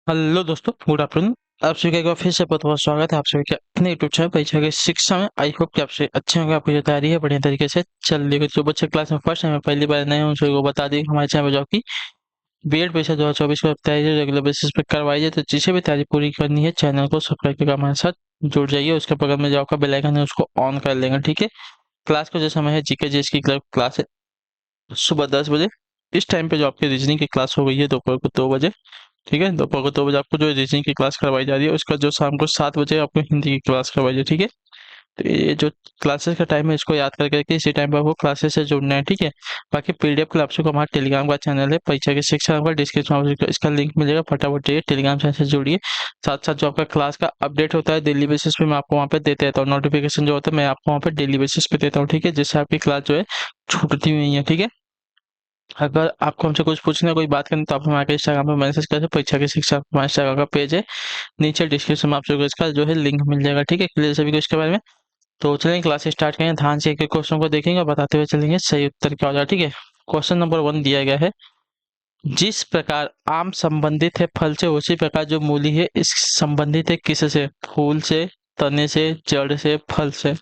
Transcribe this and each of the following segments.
Hello दोस्तों, good afternoon. आप सभी का एक बार फिर से बहुत बहुत स्वागत है आप सभी के अपने यूट्यूब चैनल परीक्षा की शिक्षा में। आई होप कि आपसे अच्छे होंगे, आपकी जो तैयारी है बढ़िया तरीके से चल रही है। जो बच्चे क्लास में फर्स्ट टाइम पहली बार नए हैं उन सभी को बता दी हमारे चैनल पर जाओ कि बीएड परीक्षा 2024 को तैयारी रेगुलर बेसिस पे करवाई जाए। तो जिसे भी तैयारी पूरी करनी है चैनल को सब्सक्राइब करके हमारे साथ जुड़ जाइए। उसके बगल में जो आपका बेल आइकन है उसको ऑन कर लेंगे, ठीक है। क्लास का जो समय है जीके जीएस की क्लास है सुबह 10 बजे। इस टाइम पे जो आपकी रीजनिंग की क्लास हो गई है दोपहर को 2 बजे, ठीक है। दोपहर को 2 बजे आपको जो रीजनिंग की क्लास करवाई जा रही है, उसका जो शाम को 7 बजे आपको हिंदी की क्लास करवाई है, ठीक है। तो ये जो क्लासेस का टाइम है इसको याद करके इसी टाइम पर आपको क्लासेस से जुड़ना है, ठीक है। बाकी पीडीएफ के लिए आपको हमारा टेलीग्राम का चैनल है परीक्षा की शिक्षा आपका डिस्क्रिप्शन में इसका लिंक मिलेगा, फटाफट जाइए टेलीग्राम चैनल से जुड़िए। साथ साथ जो आपका क्लास का अपडेट होता है डेली बेसिस पे मैं आपको वहाँ पे देते रहता हूँ। नोटिफिकेशन जो होता है मैं आपको वहाँ पे डेली बेसिस पे देता हूँ, ठीक है, जिससे आपकी क्लास जो है छूटती नहीं है, ठीक है। अगर आपको हमसे कुछ पूछना है, कोई बात करनी, तो आप हमारे इंस्टाग्राम पर मैसेज करें। परीक्षा की शिक्षा हमारे इंस्टाग्राम का पेज है, नीचे डिस्क्रिप्शन में आप सबको इसका जो है लिंक मिल जाएगा, ठीक है। क्लियर सभी को इसके बारे में। तो चलेंगे क्लास स्टार्ट करें, ध्यान से एक एक क्वेश्चन को देखेंगे और बताते हुए चलेंगे सही उत्तर क्या हो जाए, ठीक है। क्वेश्चन नंबर 1 दिया गया है, जिस प्रकार आम संबंधित है फल से उसी प्रकार जो मूली है इस संबंधित है किससे? फूल से, तने से, जड़ से, फल से।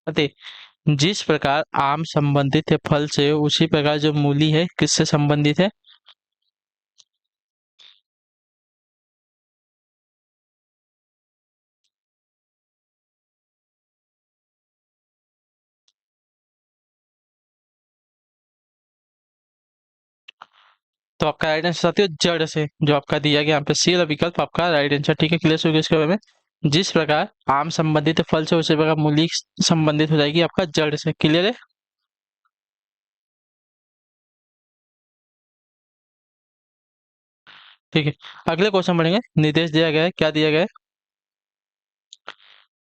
अतः जिस प्रकार आम संबंधित है फल से उसी प्रकार जो मूली है किससे संबंधित है? तो आपका राइट आंसर साथियों जड़ से, जो आपका दिया गया यहाँ पे सी वाला विकल्प आपका राइट आंसर, ठीक है। क्लियर हो गया इसके बारे में। जिस प्रकार आम संबंधित है फल से उसी प्रकार मूली संबंधित हो जाएगी आपका जड़ से। क्लियर है? ठीक है, अगले क्वेश्चन बढ़ेंगे। निर्देश दिया गया है, क्या दिया गया है?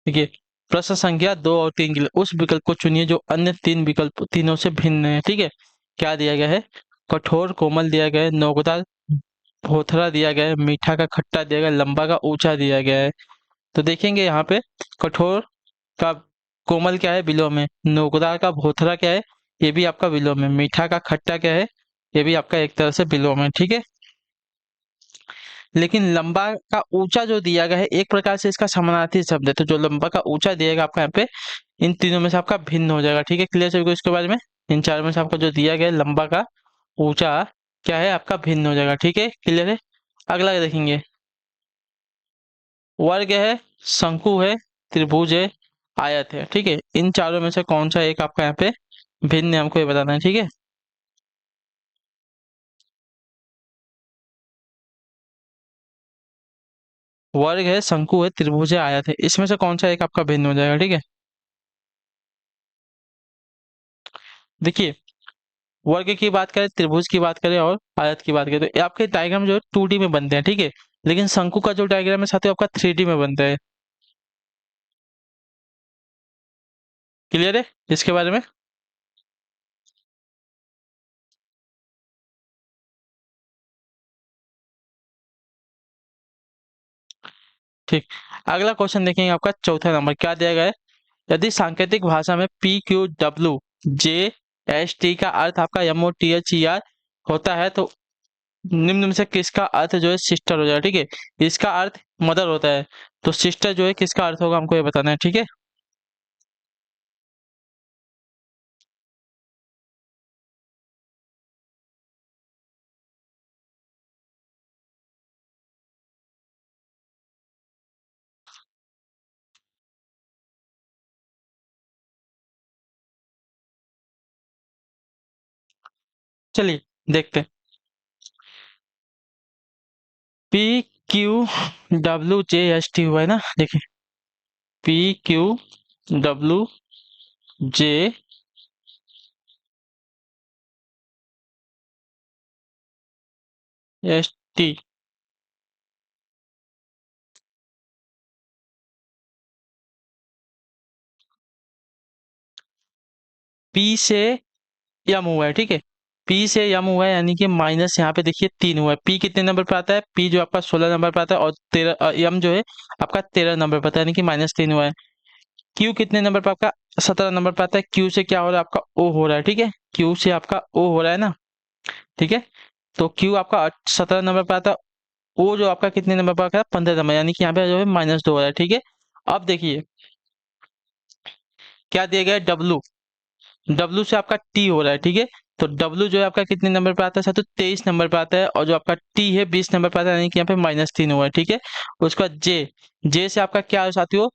देखिए, प्रश्न संख्या 2 और 3 के लिए उस विकल्प को चुनिए जो अन्य तीन विकल्प तीनों से भिन्न है, ठीक है। क्या दिया गया है? कठोर कोमल दिया गया है, नोकदार भोथरा दिया गया है, मीठा का खट्टा दिया गया है, लंबा का ऊंचा दिया गया है। तो देखेंगे यहाँ पे कठोर का कोमल क्या है? विलोम है। नोकदार का भोथरा क्या है? ये भी आपका विलोम है। मीठा का खट्टा क्या है? ये भी आपका एक तरह से विलोम है, ठीक है। लेकिन लंबा का ऊंचा जो दिया गया है एक प्रकार से इसका समानार्थी शब्द है। तो जो लंबा का ऊंचा दिएगा आपका यहाँ पे इन तीनों में से आपका भिन्न हो जाएगा, ठीक है। क्लियर सभी को इसके बारे में? इन चार में से आपका जो दिया गया है लंबा का ऊंचा क्या है आपका भिन्न हो जाएगा, ठीक है। क्लियर है? अगला देखेंगे, वर्ग है, शंकु है, त्रिभुज है, आयत है, ठीक है। इन चारों में से कौन सा एक आपका यहाँ पे भिन्न है हमको ये बताना है, ठीक है। वर्ग है, शंकु है, त्रिभुज है, आयत है, इसमें से कौन सा एक आपका भिन्न हो जाएगा, ठीक है। देखिए, वर्ग की बात करें, त्रिभुज की बात करें और आयत की बात करें तो ये आपके डायग्राम जो है 2D में बनते हैं, ठीक है। लेकिन शंकु का जो डायग्राम है साथियों आपका 3D में बनता है। क्लियर है इसके बारे में? ठीक। अगला क्वेश्चन देखेंगे, आपका चौथा नंबर क्या दिया गया है? यदि सांकेतिक भाषा में PQWJST का अर्थ आपका MOTHER होता है तो निम्न में से किसका अर्थ जो है सिस्टर हो जाएगा, ठीक है। इसका अर्थ मदर होता है, तो सिस्टर जो है किसका अर्थ होगा हमको ये बताना है, ठीक है। चलिए देखते हैं। PQWJST हुआ है ना, देखिए PQWJST। पी से यम हुआ है, ठीक है। पी से यम हुआ है यानी कि माइनस यहाँ पे देखिए 3 हुआ है। पी कितने नंबर पर आता है? पी जो आपका 16 नंबर पर आता है और 13 यम जो है आपका 13 नंबर पर आता है, यानी कि -3 हुआ है। क्यू कितने नंबर पर आपका 17 नंबर पर आता है। क्यू से क्या हो रहा है आपका ओ हो रहा है, ठीक है। क्यू से आपका ओ हो रहा है ना, ठीक है। तो क्यू आपका 17 नंबर पे आता है, ओ जो आपका कितने नंबर पर आता है 15 नंबर, यानी कि यहाँ पे जो है -2 हो रहा है, ठीक है। अब देखिए क्या दिया गया है, डब्लू, डब्लू से आपका टी हो रहा है, ठीक है। तो डब्लू जो है आपका कितने नंबर पे आता है, तो 23 नंबर पे आता है, और जो आपका टी है 20 नंबर पे आता है, यानी कि यहाँ पे -3 हुआ है, ठीक है। उसके बाद जे, जे से आपका क्या है साथियों,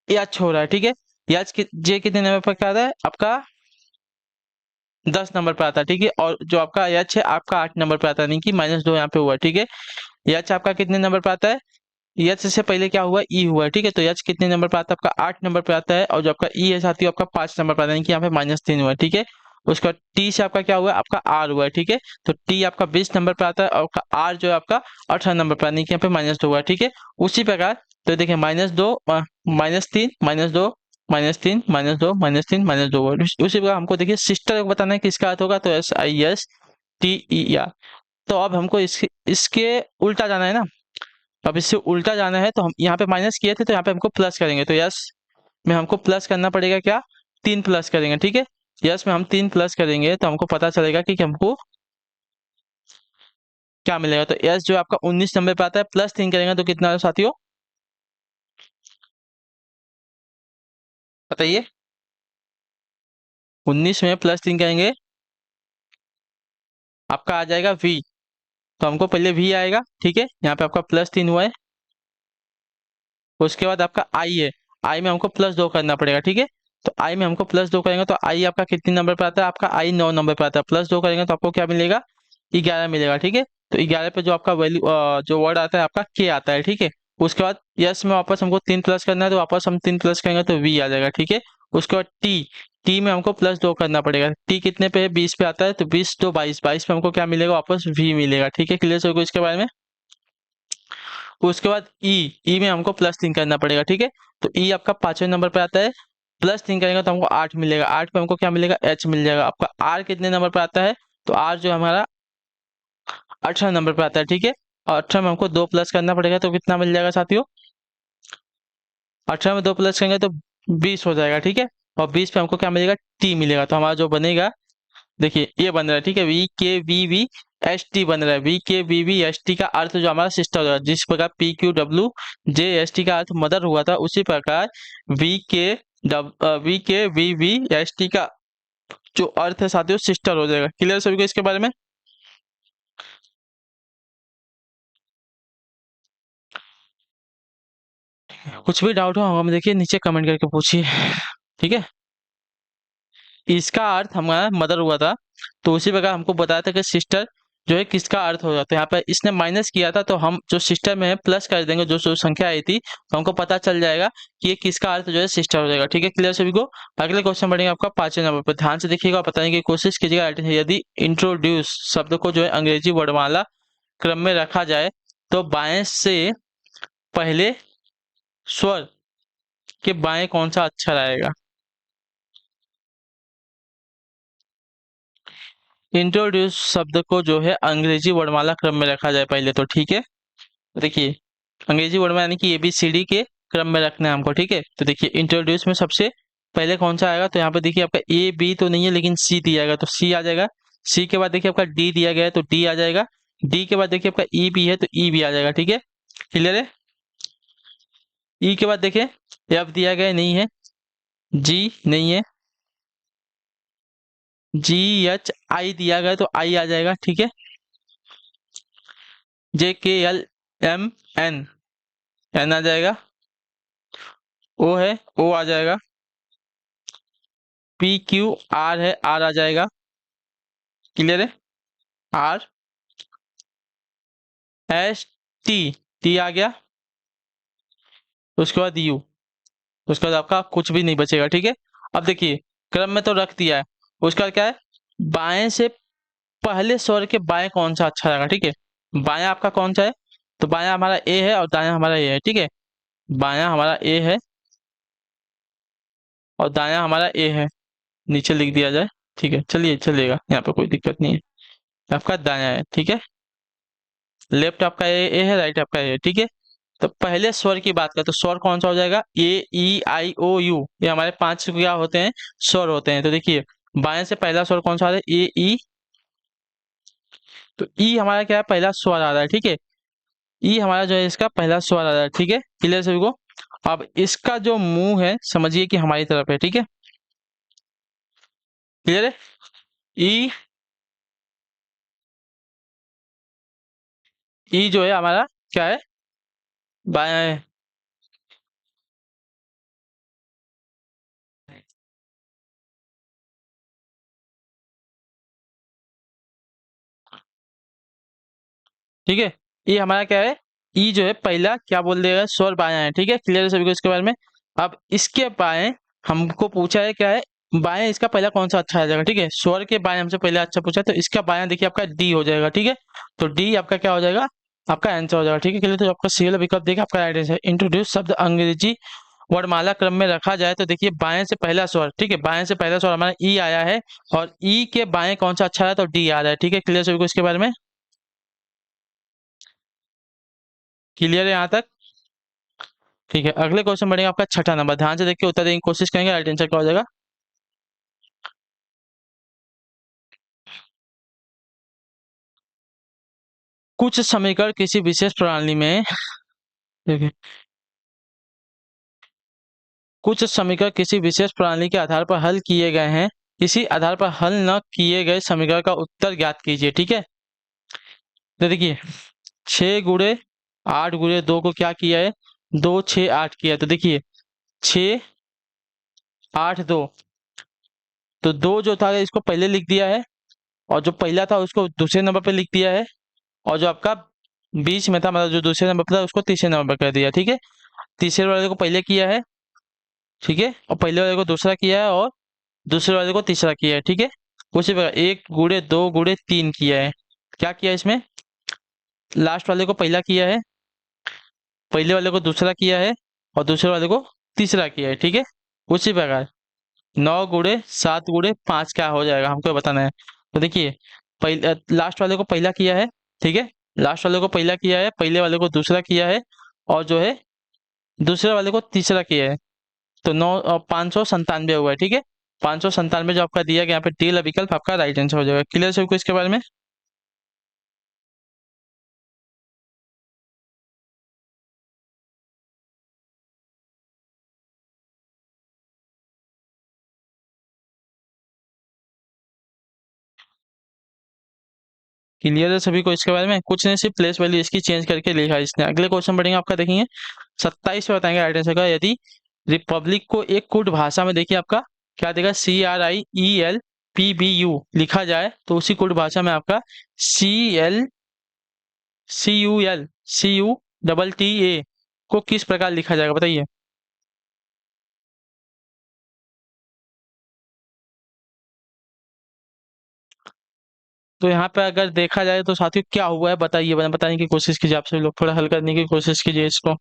एच हो रहा है, ठीक है। एच जे कितने नंबर पर क्या आता है आपका 10 नंबर पे आता है, ठीक है। और जो आपका एच है आपका 8 नंबर पे आता है, यानी कि -2 यहाँ पे हुआ है, ठीक है। एच आपका कितने नंबर पे आता है, एच से पहले क्या हुआ, ई हुआ है, ठीक है। तो एच कितने नंबर पे आता है आपका 8 नंबर पे आता है, और जो आपका ई है साथियों आपका 5 नंबर पे आता है, यानी कि यहाँ पे -3 हुआ है, ठीक है। उसका टी से आपका क्या हुआ है, आपका आर हुआ है, ठीक है। तो टी आपका 20 नंबर पे आता है, और आपका आर जो है आपका 18 नंबर पे, यानी कि यहाँ पे -2 हुआ है, ठीक है। उसी प्रकार तो देखिए -2 -3 -2 -3 -2 -3 -2 हुआ है। उसी प्रकार हमको देखिए सिस्टर को बताना है किसका अर्थ होगा, तो SISTER। तो अब हमको इसके इसके उल्टा जाना है ना। अब इससे उल्टा जाना है तो हम यहाँ पे माइनस किए थे, तो यहाँ पे हमको प्लस करेंगे, तो यस में हमको प्लस करना पड़ेगा, क्या 3 प्लस करेंगे, ठीक है। यस में हम 3 प्लस करेंगे तो हमको पता चलेगा कि हमको क्या मिलेगा। तो यस जो आपका 19 नंबर पे आता है, प्लस 3 करेंगे तो कितना है साथियों, बताइए। 19 में +3 करेंगे आपका आ जाएगा V। तो हमको पहले V आएगा, ठीक है। यहाँ पे आपका +3 हुआ है। उसके बाद आपका आई है, आई में हमको +2 करना पड़ेगा, ठीक है। तो आई में हमको +2 करेंगे तो आई आपका कितने नंबर पे आता है, आपका आई 9 नंबर पे आता है। +2 करेंगे तो आपको क्या मिलेगा, 11 मिलेगा, ठीक है। तो 11 पे जो आपका वैल्यू जो वर्ड आता है आपका के आता है, ठीक है। उसके बाद यस में वापस हमको 3 प्लस करना है, तो वापस हम 3 प्लस करेंगे तो वी आ जाएगा, ठीक है। उसके बाद टी, टी में हमको +2 करना पड़ेगा। टी कितने पे है, 20 पे आता है, तो 20 तो 22, 22 पे हमको क्या मिलेगा, वापस वी मिलेगा, ठीक है। क्लियर हो गया इसके बारे में। उसके बाद ई, ई में हमको +3 करना पड़ेगा, ठीक है। तो ई आपका 5वें नंबर पे आता है, +3 करेंगे तो हमको 8 मिलेगा, 8 पे हमको क्या मिलेगा, एच मिल जाएगा। आपका आर कितने नंबर पे आता है, तो आर जो हमारा 18 नंबर पे आता है, ठीक है। और 18 में हमको 2 प्लस करना पड़ेगा, तो कितना मिल जाएगा साथियों, 18 में 2 प्लस करेंगे तो 20 हो जाएगा, ठीक है। और 20 पे हमको क्या मिलेगा, टी मिलेगा। तो हमारा जो बनेगा, देखिए ये बन रहा है, ठीक है, VKVV ST बन रहा है। VKVV ST का अर्थ जो हमारा सिस्टर होगा, जिस प्रकार PQWJST का अर्थ मदर हुआ था, उसी प्रकार VKVV ST का जो अर्थ है साथियों सिस्टर हो जाएगा। क्लियर सभी को इसके बारे में। कुछ भी डाउट हो हमें देखिए नीचे कमेंट करके पूछिए, ठीक है। इसका अर्थ हमारा मदर हुआ था, तो उसी प्रकार हमको बताया था कि सिस्टर जो है किसका अर्थ हो जाता है। यहाँ पे इसने माइनस किया था, तो हम जो सिस्टर में है प्लस कर देंगे, जो जो संख्या आई थी, तो हमको पता चल जाएगा कि ये किसका अर्थ जो है सिस्टर हो जाएगा, ठीक है। क्लियर सभी को। अगले क्वेश्चन बढ़ेंगे आपका 5वें नंबर पर, ध्यान से देखिएगा, बताने की कोशिश कीजिएगा। यदि इंट्रोड्यूस शब्द को जो है अंग्रेजी वर्णमाला क्रम में रखा जाए, तो बाएं से पहले स्वर के बाएं कौन सा अक्षर आएगा। इंट्रोड्यूस शब्द को जो है अंग्रेजी वर्णमाला क्रम में रखा जाए पहले, तो ठीक है। देखिए अंग्रेजी वर्णमाला यानी कि ABCD के क्रम में रखना है हमको, ठीक है। तो देखिए इंट्रोड्यूस में सबसे पहले कौन सा आएगा, तो यहाँ पे देखिए आपका A B तो नहीं है, लेकिन C दिया गया तो C आ जाएगा। C के बाद देखिए आपका D दिया गया है तो D आ जाएगा। D के बाद देखिए आपका EB है तो E भी आ जाएगा, ठीक है। क्लियर है। E के बाद देखिए F दिया गया है, नहीं है। G नहीं है। GHI दिया गया है तो I आ जाएगा, ठीक है। JKLMN N आ जाएगा। O है O आ जाएगा। PQR है R आ जाएगा। क्लियर है। RST T आ गया। उसके बाद U, उसके बाद आपका कुछ भी नहीं बचेगा, ठीक है। अब देखिए क्रम में तो रख दिया है, उसका बाद क्या है, बाएं से पहले स्वर के बाएं कौन सा अच्छा रहेगा, ठीक है। बायां आपका कौन सा है, तो बायां हमारा A है और दायां हमारा A है, ठीक है। बायां हमारा A है और दायां हमारा A है, नीचे लिख दिया जाए, ठीक है। चलिए चलिएगा, यहाँ पे कोई दिक्कत नहीं है। आपका दायां है, ठीक है। लेफ्ट आपका ए है, राइट आपका ए है, ठीक है। तो पहले स्वर की बात करें तो स्वर कौन सा हो जाएगा, A E I O U, ये हमारे 5 क्या होते हैं, स्वर होते हैं। तो देखिए बाएं से पहला स्वर कौन सा आ रहा है, ए ई। तो ई हमारा क्या है, पहला स्वर आ रहा है, ठीक है। ई हमारा जो है इसका पहला स्वर आ रहा है, ठीक है, क्लियर सभी को। अब इसका जो मुंह है समझिए कि हमारी तरफ है, ठीक है, क्लियर है। ई, ई जो है हमारा क्या है, बाएं है। ठीक है, ये हमारा क्या है, ई जो है पहला क्या बोल देगा, स्वर बायां है, ठीक है, क्लियर है सभी को इसके बारे में। अब इसके बाएं हमको पूछा है क्या है, बाएं इसका पहला कौन सा अच्छा आ जाएगा, ठीक है, स्वर के बाएं हमसे पहले अच्छा पूछा है, तो इसका बायां देखिए आपका डी हो जाएगा, ठीक है। तो डी आपका क्या हो जाएगा, आपका आंसर हो जाएगा, ठीक है, क्लियर। तो आपका सी वाला विकल्प देखिए आपका राइट आंसर। इंट्रोड्यूस शब्द अंग्रेजी वर्णमाला क्रम में रखा जाए तो देखिए बाएं से पहला स्वर, ठीक है, बाएं से पहला स्वर हमारा ई आया है, और ई के बाएं कौन सा अच्छा है, तो डी आ रहा है, ठीक है, क्लियर सभी को इसके बारे में, क्लियर है यहाँ तक। ठीक है, अगले क्वेश्चन बढ़ेगा आपका छठा नंबर, ध्यान से देखिए उत्तर देने की कोशिश करेंगे, राइट आंसर क्या हो जाएगा। कुछ समीकरण किसी विशेष प्रणाली में, देखिए, कुछ समीकरण किसी विशेष प्रणाली के आधार पर हल किए गए हैं, इसी आधार पर हल न किए गए समीकरण का उत्तर ज्ञात कीजिए, ठीक है। तो देखिए 6 गुणे 8 गुणे 2 को क्या किया है, 2 6 8 किया है, तो देखिए 6 8 2, तो दो जो था इसको पहले लिख दिया है, और जो पहला था उसको दूसरे नंबर पे लिख दिया है, और जो आपका बीच में था मतलब जो दूसरे नंबर पर था उसको तीसरे नंबर पर कर दिया, ठीक है। तीसरे वाले को पहले किया है, ठीक है, और पहले वाले को दूसरा किया है, और दूसरे वाले को तीसरा किया है, ठीक है। उसी प्रकार 1 गुणे 2 गुणे 3 किया है, क्या किया है इसमें, लास्ट वाले को पहला किया है, पहले वाले को दूसरा किया है, और दूसरे वाले को तीसरा किया है, ठीक है। उसी प्रकार 9 गुणे 7 गुणे 5 क्या हो जाएगा हमको बताना है। तो देखिए पहले लास्ट वाले को पहला किया है, ठीक है, लास्ट वाले को पहला किया है, पहले वाले को दूसरा किया है, और जो है दूसरे वाले को तीसरा किया है, तो 597 हुआ है, ठीक है। 597 जो आपका दिया गया यहाँ पे डी वाला विकल्प आपका राइट आंसर हो जाएगा, क्लियर सबको इसके बारे में। क्लियर है सभी को इसके बारे में, कुछ नहीं सिर्फ प्लेस वैल्यू इसकी चेंज करके लिखा है इसने। अगले क्वेश्चन बढ़ेंगे आपका, देखेंगे 27 में बताएंगे राइट आंसर का। यदि रिपब्लिक को एक कुट भाषा में देखिए आपका क्या देगा, CRIELPBU लिखा जाए, तो उसी कुट भाषा में आपका CLCULCUTTA को किस प्रकार लिखा जाएगा बताइए। तो यहाँ पे अगर देखा जाए तो साथियों क्या हुआ है बताइए, बताने की कोशिश कीजिए, आप सभी लोग थोड़ा हल करने की कोशिश कीजिए इसको।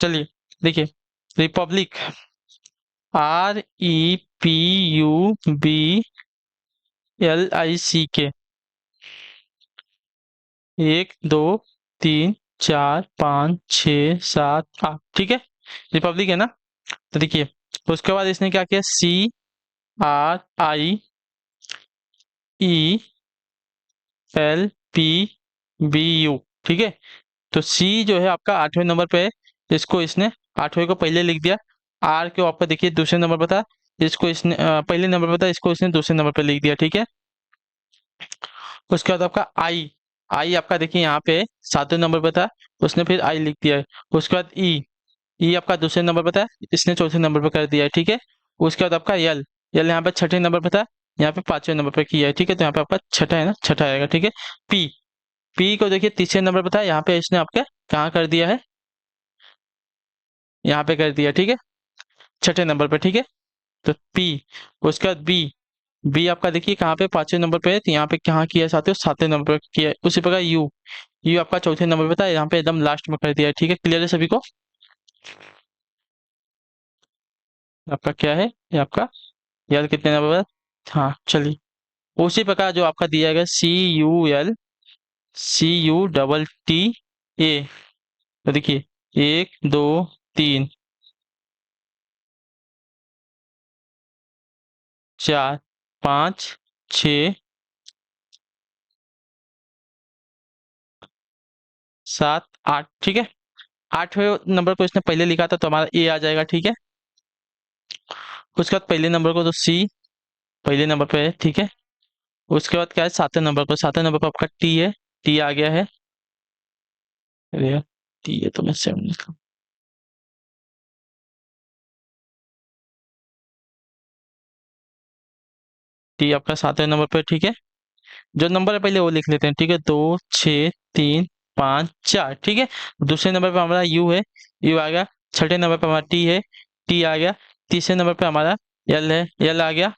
चलिए देखिए, रिपब्लिक REPUBLIC, 1 2 3 4 5 6 7 8, ठीक है, रिपब्लिक है ना। तो देखिए उसके बाद इसने क्या किया, CRIELPBU, ठीक है। तो सी जो है आपका 8वें नंबर पे है, इसको इसने 8वें को पहले लिख दिया। आर को आपका देखिए दूसरे नंबर पर था, इसको इसने पहले नंबर पर था, इसको इसने दूसरे नंबर पर लिख दिया, ठीक है। उसके बाद आपका आई, आई आपका देखिए यहाँ पे 7वें नंबर पर था, उसने फिर आई लिख दिया है। उसके बाद ई, ई आपका दूसरे नंबर पर था, इसने चौथे नंबर पर कर दिया है, ठीक है। उसके बाद आपका यल, यल यहाँ पे 6ठे नंबर पर था, यहाँ पे 5वें नंबर पर किया है, ठीक है। तो यहाँ पे आपका छठा है ना, छठा आएगा, ठीक है। पी, पी को देखिए तीसरे नंबर पर था, यहाँ पे इसने आपका कहाँ कर दिया है, यहाँ पे कर दिया, ठीक है, छठे नंबर पे, ठीक है। तो पी, उसके बाद बी, बी आपका देखिए कहाँ पे 5वें नंबर पे है, तो यहाँ पे कहाँ किया है साथियों, 7वें नंबर पे किया है। उसी प्रकार यू, यू आपका चौथे नंबर पे था, यहाँ पे एकदम लास्ट में कर दिया है, ठीक है, क्लियर है सभी को। आपका क्या है ये आपका, यार कितने नंबर पर, हाँ चलिए उसी प्रकार जो आपका दिया गया CULCUTTA, तो देखिए 1 2 3 4 5 6 7 8, ठीक है। 8वें नंबर को इसने पहले लिखा था तो हमारा ए आ जाएगा, ठीक है। उसके बाद पहले नंबर को तो सी पहले नंबर पे है, ठीक है। उसके बाद क्या है, 7वें नंबर पर आपका टी है, टी आ गया है। अरे यार, टी है तो मैं 7 लिखा, टी आपका 7वें नंबर पे, ठीक है। जो नंबर है पहले वो लिख लेते हैं, ठीक है। 2 6 3 5 4, ठीक है। दूसरे नंबर पे हमारा यू है, यू आ गया। छठे नंबर पे हमारा टी है, टी आ गया। तीसरे नंबर पे हमारा एल है, एल आ गया,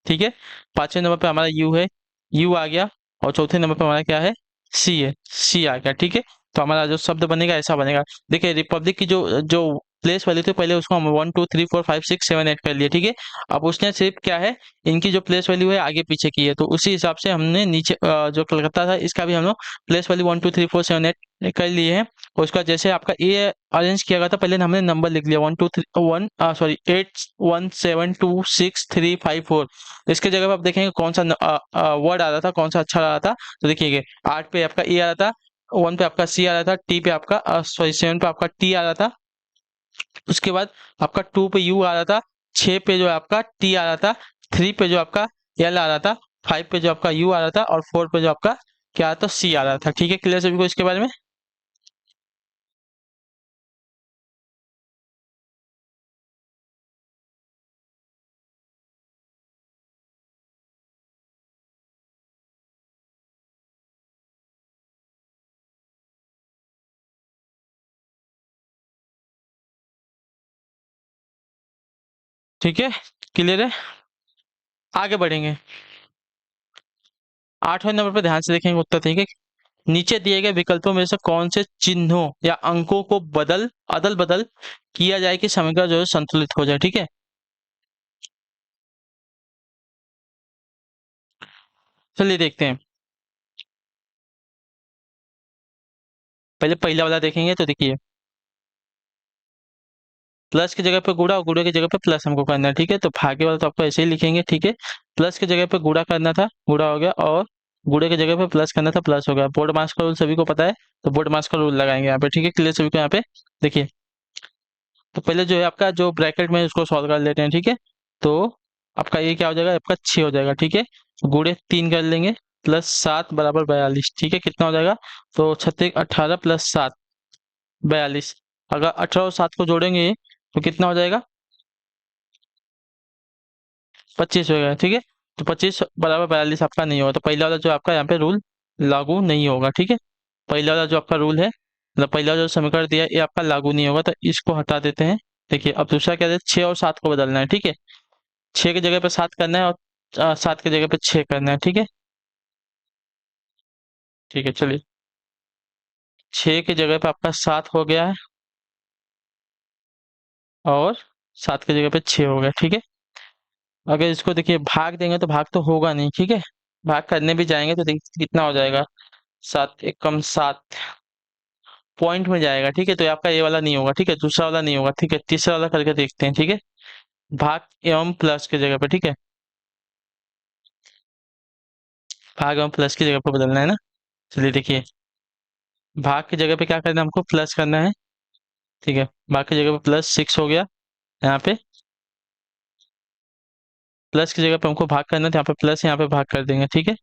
ठीक है। पांचवें नंबर पे हमारा यू है, यू आ गया। और चौथे नंबर पे हमारा क्या है, सी है, सी आ गया, ठीक है। तो हमारा जो शब्द बनेगा ऐसा बनेगा। देखिए रिपब्लिक की जो जो प्लेस वैल्यू थी पहले उसको हम 1 2 3 4 5 6 7 8 कर लिए, ठीक है। अब उसने सिर्फ क्या है, इनकी जो प्लेस वैल्यू है आगे पीछे की है, तो उसी हिसाब से हमने नीचे जो कलकत्ता था इसका भी हम लोग प्लेस वैल्यू 1 2 3 4 7 8 कर लिए हैं। और उसका जैसे आपका ए अरेंज किया गया था, पहले हमने नंबर लिख लिया 1 2 3 1 सॉरी 8 1 7 2 6 3 5 4। इसके जगह पे आप देखेंगे कौन सा वर्ड आ रहा था, कौन सा अक्षर आ रहा था। तो देखिए 8 पे आपका ए आ रहा था, 1 पे आपका सी आ रहा था, टी पे आपका सॉरी 7 पे आपका टी आ रहा था। उसके बाद आपका 2 पे यू आ रहा था, 6 पे जो है आपका टी आ रहा था, 3 पे जो आपका एल आ रहा था, 5 पे जो आपका यू आ रहा था, और 4 पे जो आपका क्या आ रहा था, सी आ रहा था, ठीक है। क्लियर सभी को इसके बारे में। ठीक है, क्लियर है। आगे बढ़ेंगे। 8वें नंबर पर ध्यान से देखेंगे उत्तर, ठीक है। नीचे दिए गए विकल्पों में से कौन से चिन्हों या अंकों को अदल बदल किया जाए कि समीकरण जो है संतुलित हो जाए, ठीक है। चलिए देखते हैं। पहले पहला वाला देखेंगे तो देखिए, प्लस की जगह पे गुणा और गुणा की जगह पे प्लस हमको करना है, ठीक है। तो भागे वाला तो आपको ऐसे ही लिखेंगे, ठीक है। प्लस की जगह पे गुणा करना था, गुणा हो गया, और गुणे की जगह पे प्लस करना था, प्लस हो गया। बोर्ड मास का रूल सभी को पता है, तो बोर्ड मास का रूल लगाएंगे यहाँ पे, ठीक है। क्लियर सभी को यहाँ पे। देखिए, तो पहले जो है आपका जो ब्रैकेट में उसको सॉल्व कर लेते हैं, ठीक है। तो आपका ये क्या हो जाएगा, आपका 6 हो जाएगा, ठीक है। गुणे 3 कर लेंगे, +7 बराबर 42, ठीक है। कितना हो जाएगा, तो 36 18 +7 42। अगर 18 और 7 को जोड़ेंगे तो कितना हो जाएगा, 25 हो गया, ठीक है। तो 25 बराबर 42 आपका नहीं होगा, तो पहला वाला जो आपका यहाँ पे रूल लागू नहीं होगा, ठीक है। पहला वाला जो आपका रूल है, मतलब पहला जो समीकरण दिया है ये आपका लागू नहीं होगा, तो इसको हटा देते हैं। देखिए अब दूसरा क्या है, 6 और 7 को बदलना है, ठीक है। 6 की जगह पे 7 करना है, और 7 की जगह पे 6 करना है, ठीक है। ठीक है, चलिए। 6 की जगह पे आपका 7 हो गया है, और 7 की जगह पे 6 हो गया, ठीक है। अगर इसको देखिए भाग देंगे तो भाग तो होगा नहीं, ठीक है। भाग करने भी जाएंगे तो देखिए कितना हो जाएगा, 7 एकम 7 पॉइंट में जाएगा, ठीक है। तो ये आपका ये वाला नहीं होगा, ठीक है। दूसरा वाला नहीं होगा, ठीक है। तीसरा वाला करके देखते हैं, ठीक है। भाग एवं प्लस की जगह पे, ठीक है। भाग एवं प्लस की जगह पे बदलना है ना। चलिए देखिए, भाग की जगह पे क्या करना है, हमको प्लस करना है, ठीक है। भाग की जगह पे +6 हो गया यहाँ पे, प्लस की जगह पे हमको भाग करना है, तो यहाँ पे प्लस यहाँ पे भाग कर देंगे, ठीक है।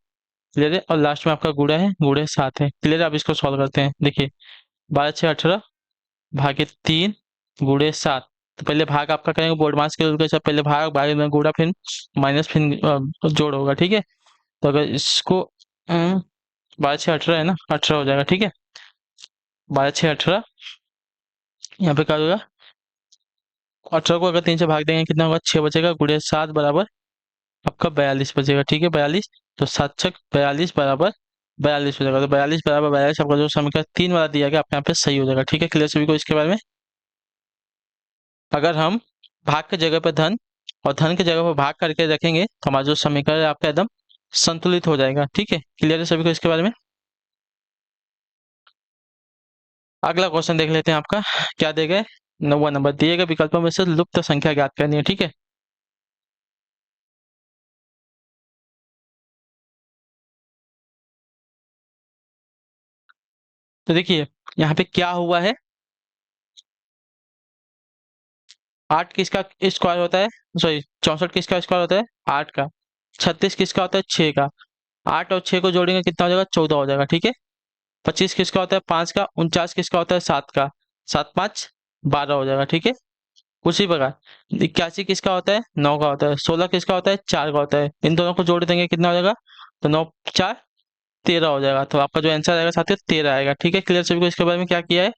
क्लियर है। और लास्ट में आपका गुणा है, गुणे 7 है। क्लियर है। अब इसको सॉल्व करते हैं। देखिए 12 6 18 भागे 3 गुणे 7। तो पहले भाग आपका करेंगे बोर्ड मास के रूल के हिसाब, पहले भाग बाद में गुणा, फिर माइनस, फिर जोड़ होगा, ठीक है। तो अगर इसको 12 6 18 है ना, 18 हो जाएगा, ठीक है। 12 6 18 यहाँ पे क्या होगा, 18 को अगर 3 से भाग देंगे कितना होगा, 6 बचेगा, गुणे 7 बराबर आपका 42 बचेगा, ठीक है। 42, तो 7 6 42 बराबर 42 हो जाएगा। तो 42 बराबर 42 आपका जो समीकरण 3 वाला दिया गया आपके यहाँ पे सही हो जाएगा, ठीक है। क्लियर सभी को इसके बारे में। अगर हम भाग की जगह पे धन और धन की जगह पर भाग करके रखेंगे तो हमारा जो समीकरण है आपका एकदम संतुलित हो जाएगा। ठीक है, क्लियर है सभी को इसके बारे में। अगला क्वेश्चन देख लेते हैं आपका क्या दे गए। 9वां नंबर, दिए गए विकल्पों में से लुप्त संख्या ज्ञात करनी है। ठीक है, तो देखिए यहाँ पे क्या हुआ है। 8 किसका स्क्वायर होता है, सॉरी 64 किसका स्क्वायर होता है, 8 का। 36 किसका होता है, 6 का। 8 और 6 को जोड़ेंगे कितना हो जाएगा, 14 हो जाएगा। ठीक है, 25 किसका होता है, 5 का। 49 किसका होता है, 7 का। 7 5 12 हो जाएगा। ठीक है, उसी प्रकार 81 किसका होता है, 9 का होता है। 16 किसका होता है, 4 का होता है। इन दोनों को जोड़ देंगे कितना हो जाएगा, तो 9 4 13 हो जाएगा। तो आपका जो आंसर आएगा साथियों 13 आएगा। ठीक है, क्लियर सभी को इसके बारे में क्या किया है।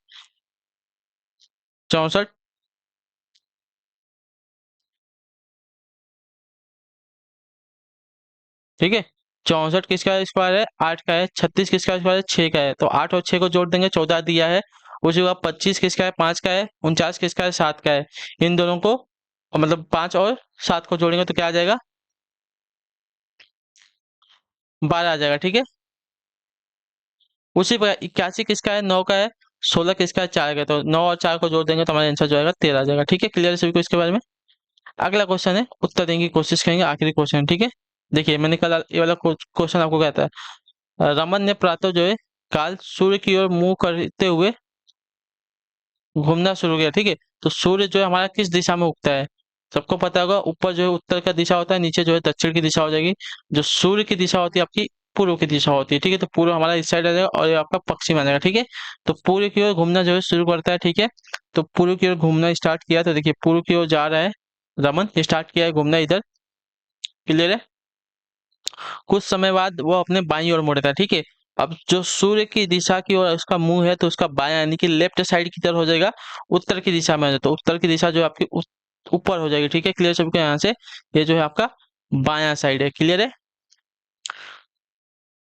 64, ठीक है, 64 किसका स्क्वायर है, 8 का है। 36 किसका स्क्वायर है, 6 का है। तो 8 और 6 को जोड़ देंगे, 14 दिया है। उसी के बाद 25 किसका है, 5 का है। 49 किसका है, 7 का है। इन दोनों को मतलब 5 और 7 को जोड़ेंगे तो क्या आ जाएगा, 12 आ जाएगा। ठीक है, उसी प्रकार 81 किसका है, 9 का है। 16 किसका है, 4 का है। तो 9 और 4 को जोड़ देंगे तो हमारा आंसर जो आएगा 13 आ जाएगा। ठीक है, क्लियर है सभी को इसके बारे में। अगला क्वेश्चन है, उत्तर देने की कोशिश करेंगे, आखिरी क्वेश्चन। ठीक है, देखिए मैंने कल ये वाला क्वेश्चन आपको कहता है, रमन ने प्रातः जो है काल सूर्य की ओर मुंह करते हुए घूमना शुरू किया। ठीक है, तो सूर्य जो है हमारा किस दिशा में उगता है, सबको पता होगा। ऊपर जो है उत्तर का दिशा होता है, नीचे जो है दक्षिण की दिशा हो जाएगी। जो सूर्य की दिशा होती है आपकी पूर्व की दिशा होती है। ठीक है, तो पूर्व हमारा इस साइड आ जाएगा और ये आपका पश्चिम आ जाएगा। ठीक है, तो पूर्व की ओर घूमना जो है शुरू करता है। ठीक है, तो पूर्व की ओर घूमना स्टार्ट किया, तो देखिए पूर्व की ओर जा रहा है रमन, स्टार्ट किया है घूमना इधर। क्लियर है, कुछ समय बाद वो अपने बाईं ओर मुड़ता है। ठीक है, अब जो सूर्य की दिशा की ओर उसका मुंह है, तो उसका बायां यानी कि लेफ्ट साइड की तरफ हो जाएगा, उत्तर की दिशा में हो जाए। तो उत्तर की दिशा जो है आपकी ऊपर हो जाएगी। ठीक है, क्लियर सबको यहाँ से। ये जो है आपका बायां साइड है। क्लियर है,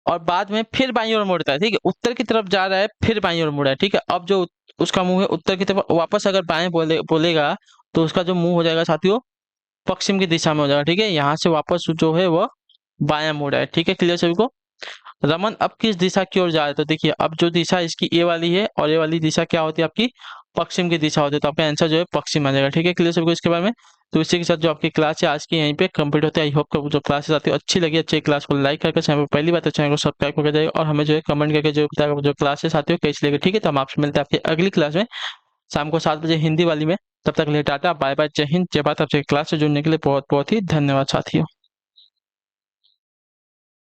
और बाद में फिर बाईं ओर मुड़ता है। ठीक है, उत्तर की तरफ जा रहा है, फिर बाईं ओर मुड़ा है। ठीक है, अब जो उसका मुंह है उत्तर की तरफ, वापस अगर बाएं बोलेगा तो उसका जो मुंह हो जाएगा साथियों पश्चिम की दिशा में हो जाएगा। ठीक है, यहाँ से वापस जो है वो बायां मुड़ा है। ठीक है, क्लियर सभी को। रमन अब किस दिशा की ओर जा रहा है, तो देखिए अब जो दिशा इसकी ए वाली है और ये वाली दिशा क्या होती है आपकी पश्चिम की दिशा होती है। तो आपका आंसर जो है पश्चिम आ जाएगा। ठीक है, क्लियर सबको इसके बारे में। तो इसी के साथ जो आपकी क्लास है आज की यहीं पे कंप्लीट होती है। आई होप कि जो क्लासेस आती है अच्छी लगी, अच्छी क्लास को लाइक करके चैनल पर पहली बात है चैनल को सब्सक्राइब करके जाएगा और हमें जो है कमेंट करके जो बताएगा जो क्लासेस आती है कैसी लगी। ठीक है, तो हम आपसे मिलते हैं आपकी अगली क्लास में शाम को 7 बजे हिंदी वाली में। तब तक के लिए टाटा बाय बाय, जय हिंद जय भारत। आपसे क्लास से जुड़ने के लिए बहुत बहुत ही धन्यवाद साथियों।